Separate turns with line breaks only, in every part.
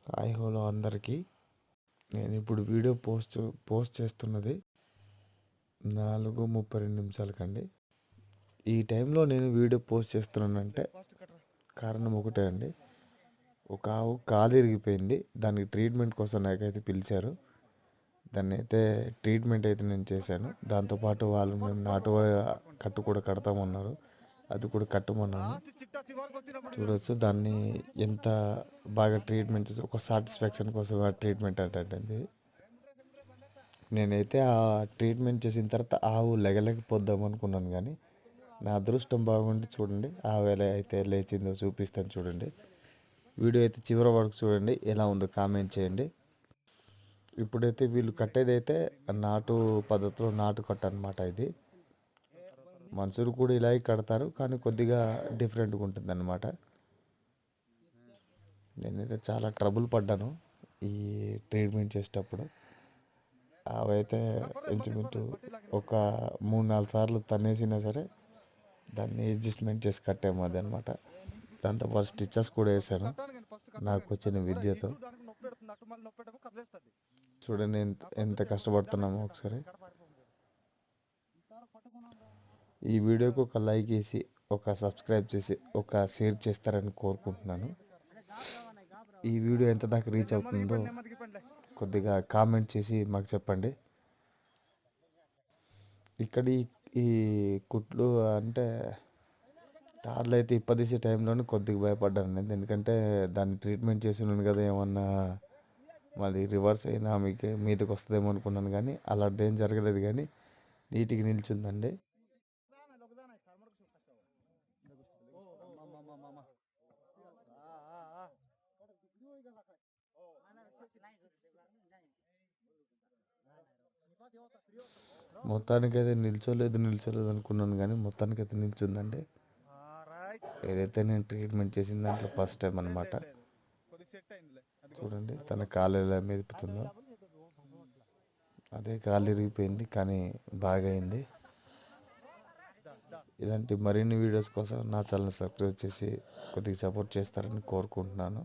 Hi hello అందరికీ. నేను ఇప్పుడు వీడియో పోస్ట్ చేస్తున్నది 4:32 ఈ టైంలో నేను వీడియో పోస్ట్ చేస్తున్నానంటే కారణం ఒకటే అండి. ఒక ఆవు కాలు ఇరిగిపోయింది. దానికి ట్రీట్మెంట్ కోసం నాకైతే పిలిచారు. దాన్ని అయితే ట్రీట్మెంట్ అయితే నేను చేశాను. దాంతోపాటు వాళ్ళు మేము నాటు కట్టు కూడా కడతామన్నారు. అది కూడా కట్టమన్నాను. చూడవచ్చు దాన్ని ఎంత బాగా ట్రీట్మెంట్ చేసి ఒక సాటిస్ఫాక్షన్ కోసం ఆ ట్రీట్మెంట్ అంటే నేనైతే ఆ ట్రీట్మెంట్ చేసిన తర్వాత ఆవు లెగలేకపోద్దాం అనుకున్నాను, కానీ నా అదృష్టం బాగుండి చూడండి ఆవు ఎలా అయితే లేచిందో చూపిస్తాను చూడండి. వీడియో అయితే చివరి వరకు చూడండి, ఎలా ఉందో కామెంట్ చేయండి. ఇప్పుడైతే వీళ్ళు కట్టేదైతే నాటు పద్ధతిలో నాటు కట్ట అనమాట. ఇది మనుషులు కూడా ఇలాగే కడతారు, కానీ కొద్దిగా డిఫరెంట్గా ఉంటుంది అన్నమాట. నేనైతే చాలా ట్రబుల్ పడ్డాను ఈ ట్రీట్మెంట్ చేసేటప్పుడు. అవైతే ఇంచుమించు ఒక 3-4 సార్లు తన్నేసినా సరే దాన్ని అడ్జస్ట్మెంట్ చేసి కట్టాము అది అనమాట. దాంతోపాటు స్టిచెస్ కూడా వేసాను నాకు వచ్చిన విద్యతో. చూడండి ఎంత కష్టపడుతున్నామో ఒకసారి. ఈ వీడియోకి ఒక లైక్ వేసి, ఒక సబ్స్క్రైబ్ చేసి, ఒక షేర్ చేస్తారని కోరుకుంటున్నాను. ఈ వీడియో ఎంత దాకా రీచ్ అవుతుందో కొద్దిగా కామెంట్ చేసి మాకు చెప్పండి. ఇక్కడ ఈ కుట్లు అంటే తాళ్ళు అయితే ఇప్పదీసే టైంలోనే కొద్దిగా భయపడ్డాను. ఎందుకంటే దాన్ని ట్రీట్మెంట్ చేస్తున్నాను కదా, ఏమన్నా మళ్ళీ రివర్స్ అయినా మీదకి వస్తుందేమో అనుకున్నాను, కానీ అలాంటిదేం జరగలేదు. కానీ నీట్గా నిల్చుందండి. మొత్తానికైతే నిల్చోలేదు అనుకున్నాను, కానీ మొత్తానికైతే నిల్చుందండి. ఏదైతే నేను ట్రీట్మెంట్ చేసిన దాంట్లో ఫస్ట్ టైం అనమాట. చూడండి తన కాలు ఎలా మెదుపుతుందో. అదే కాలు ఇరిగిపోయింది, కానీ బాగా అయింది. ఇలాంటి మరిన్ని వీడియోస్ కోసం నా ఛానల్ సబ్స్క్రైబ్ చేసి కొద్దిగా సపోర్ట్ చేస్తారని కోరుకుంటున్నాను.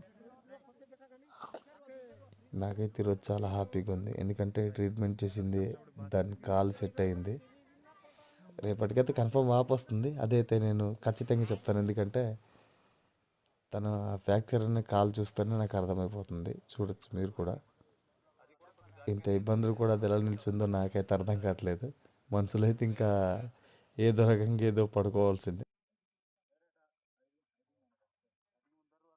నాకైతే ఈరోజు చాలా హ్యాపీగా ఉంది, ఎందుకంటే ట్రీట్మెంట్ చేసింది దాని కాలు సెట్ అయింది. రేపటికైతే కన్ఫర్మ్ వాపు వస్తుంది, అదైతే నేను ఖచ్చితంగా చెప్తాను. ఎందుకంటే తన ఫ్రాక్చర్ అనే కాలు చూస్తేనే నాకు అర్థమైపోతుంది. చూడొచ్చు మీరు కూడా. ఇంత ఇబ్బందులు కూడా అది ఎలా నిలిచిందో నాకైతే అర్థం కావట్లేదు. మనుషులైతే ఇంకా ఏదో రకంగా ఏదో పడుకోవాల్సిందే.